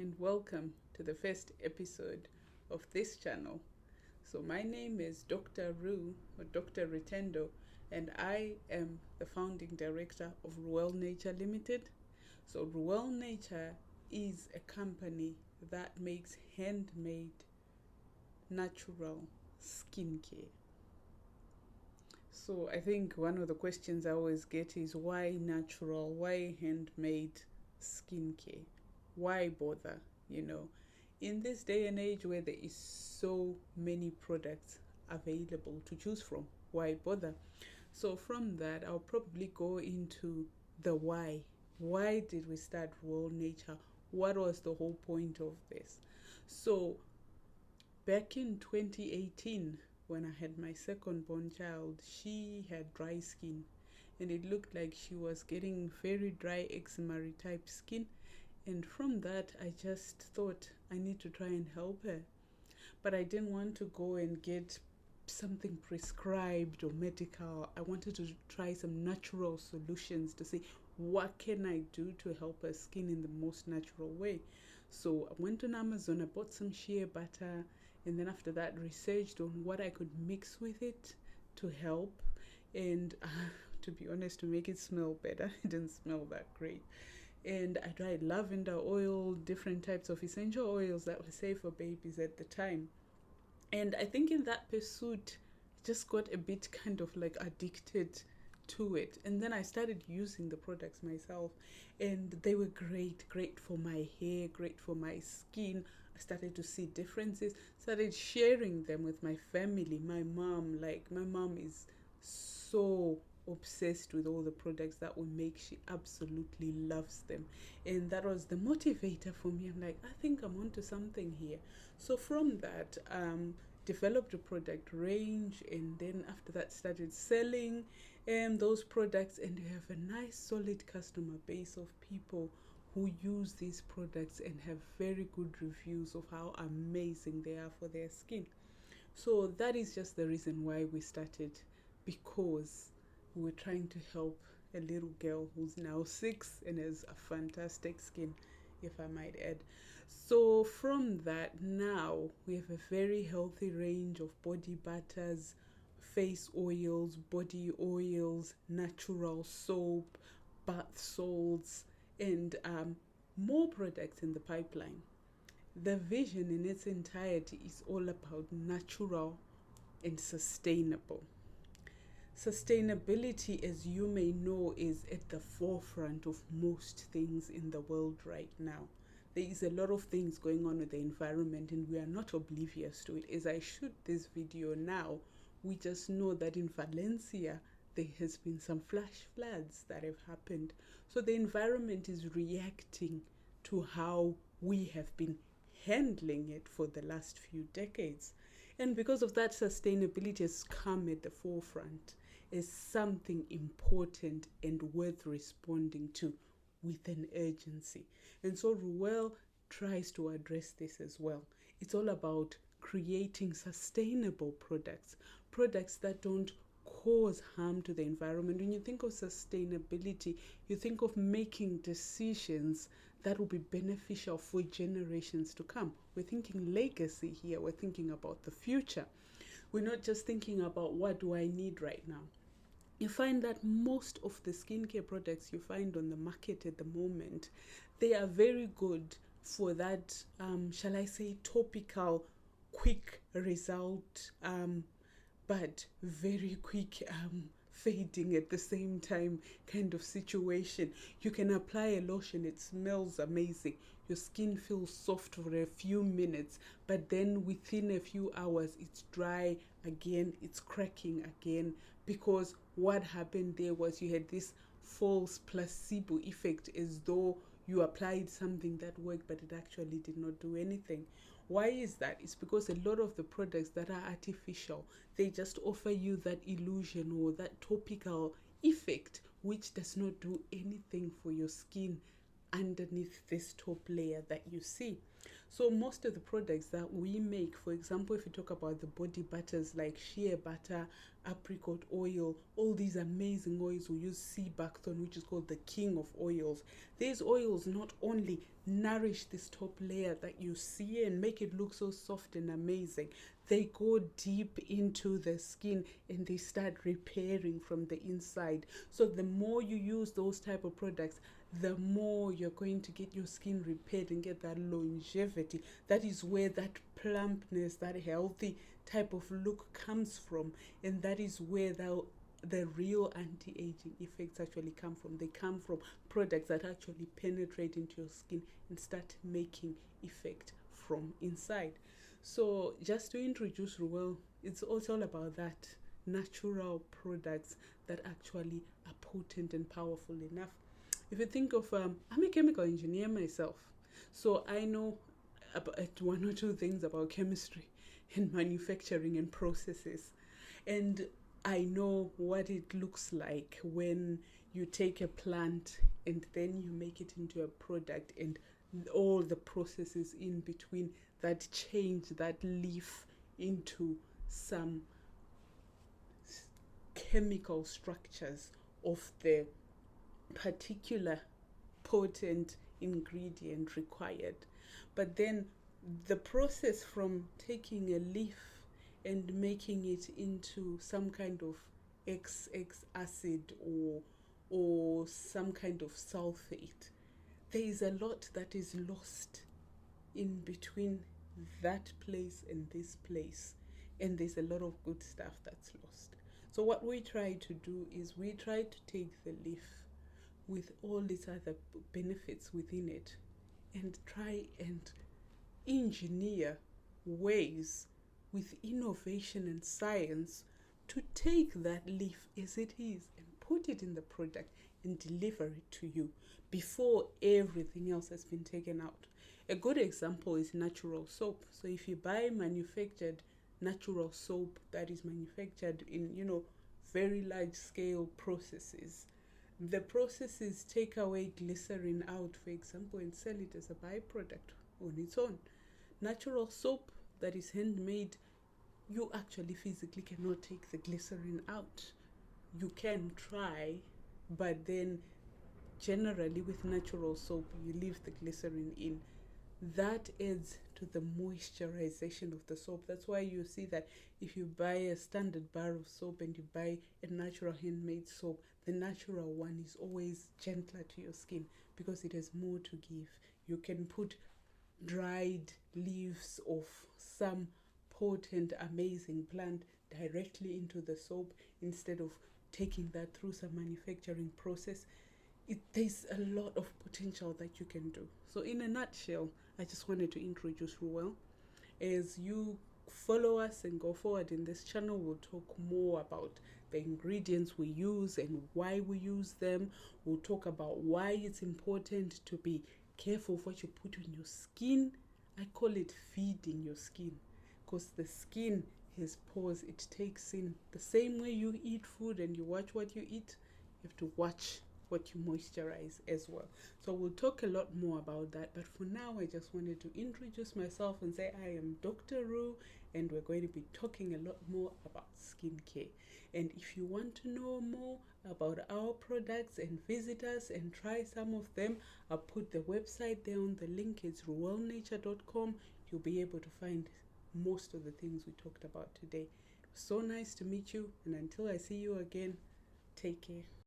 and welcome to the first episode of this channel. So, my name is Dr. Rue or Dr. Ritendo, and I am the founding director of Reuel Nature Limited. So, Reuel Nature is a company that makes handmade natural skincare. So, I think one of the questions I always get is why natural, why handmade skincare? Why bother? You know, in this day and age where there is so many products available to choose from, why bother? So from that, I'll probably go into the why. Why did we start Reuel Nature? What was the whole point of this? So back in 2018, when I had my second born child, she had dry skin, and it looked like she was getting very dry eczema type skin. And from that, I just thought I need to try and help her. But I didn't want to go and get something prescribed or medical. I wanted to try some natural solutions to see what can I do to help her skin in the most natural way. So I went on Amazon, I bought some shea butter, and then after that researched on what I could mix with it to help. And to be honest, to make it smell better, it didn't smell that great. And I tried lavender oil, different types of essential oils that were safe for babies at the time. And I think in that pursuit, just got a bit kind of like addicted to it. And then I started using the products myself, and they were great for my hair, great for my skin. I started to see differences, started sharing them with my family. My mom is so obsessed with all the products that we make. She absolutely loves them, and that was the motivator for me. I'm like, I think I'm onto something here. So from that, developed a product range, and then after that started selling those products, and we have a nice solid customer base of people who use these products and have very good reviews of how amazing they are for their skin. So that is just the reason why we started, because we were trying to help a little girl who's now 6 and has a fantastic skin, if I might add. So from that, now we have a very healthy range of body butters, face oils, body oils, natural soap, bath salts, and more products in the pipeline. The vision in its entirety is all about natural and sustainable. Sustainability, as you may know, is at the forefront of most things in the world right now. There is a lot of things going on with the environment, and we are not oblivious to it. As I shoot this video now, we just know that in Valencia, there has been some flash floods that have happened. So the environment is reacting to how we have been handling it for the last few decades. And because of that, sustainability has come at the forefront as something important and worth responding to with an urgency. And so Reuel tries to address this as well. It's all about creating sustainable products that don't cause harm to the environment. When you think of sustainability, you think of making decisions that will be beneficial for generations to come. We're thinking legacy here. We're thinking about the future. We're not just thinking about what do I need right now. You find that most of the skincare products you find on the market at the moment, they are very good for that, shall I say, topical, quick result, but very quick fading at the same time kind of situation. You can apply a lotion, it smells amazing. Your skin feels soft for a few minutes, but then within a few hours, it's dry again, it's cracking again, because what happened there was you had this false placebo effect, as though you applied something that worked, but it actually did not do anything. Why is that? It's because a lot of the products that are artificial, they just offer you that illusion or that topical effect, which does not do anything for your skin underneath this top layer that you see. So most of the products that we make, for example, if you talk about the body butters like shea butter, apricot oil, all these amazing oils, we use sea buckthorn, which is called the king of oils. These oils not only nourish this top layer that you see and make it look so soft and amazing, they go deep into the skin and they start repairing from the inside. So the more you use those type of products, the more you're going to get your skin repaired and get that longevity. That is where that plumpness, that healthy type of look comes from, and that is where the real anti-aging effects actually come from. They come from products that actually penetrate into your skin and start making effect from inside. So just to introduce Reuel, it's also all about that natural products that actually are potent and powerful enough. If you think of, I'm a chemical engineer myself, so I know about one or two things about chemistry and manufacturing and processes. And I know what it looks like when you take a plant and then you make it into a product, and all the processes in between that change that leaf into some chemical structures of the particular potent ingredient required. But then the process from taking a leaf and making it into some kind of XX acid or some kind of sulfate, there is a lot that is lost in between that place and this place, and there's a lot of good stuff that's lost. So what we try to do is we try to take the leaf with all its other benefits within it and try and engineer ways with innovation and science to take that leaf as it is and put it in the product and deliver it to you before everything else has been taken out. A good example is natural soap. So if you buy manufactured natural soap that is manufactured in, very large scale processes, the processes take away glycerin out, for example, and sell it as a byproduct on its own. Natural soap that is handmade, you actually physically cannot take the glycerin out. You can try, but then generally with natural soap, you leave the glycerin in. That adds to the moisturization of the soap. That's why you see that if you buy a standard bar of soap and you buy a natural handmade soap, the natural one is always gentler to your skin because it has more to give. You can put dried leaves of some potent, amazing plant directly into the soap instead of taking that through some manufacturing process. There's a lot of potential that you can do. So in a nutshell, I just wanted to introduce Reuel. As you follow us and go forward in this channel, we'll talk more about the ingredients we use and why we use them. We'll talk about why it's important to be careful of what you put on your skin. I call it feeding your skin, because the skin has pores. It takes in the same way you eat food and you watch what you eat. You have to watch what you moisturize as well. So we'll talk a lot more about that, but for now I just wanted to introduce myself and say I am Dr. Rue, and we're going to be talking a lot more about skincare. And if you want to know more about our products and visit us and try some of them, I'll put the website there on the link. It's reuelnature.com. You'll be able to find most of the things we talked about today. It was so nice to meet you, and until I see you again, take care.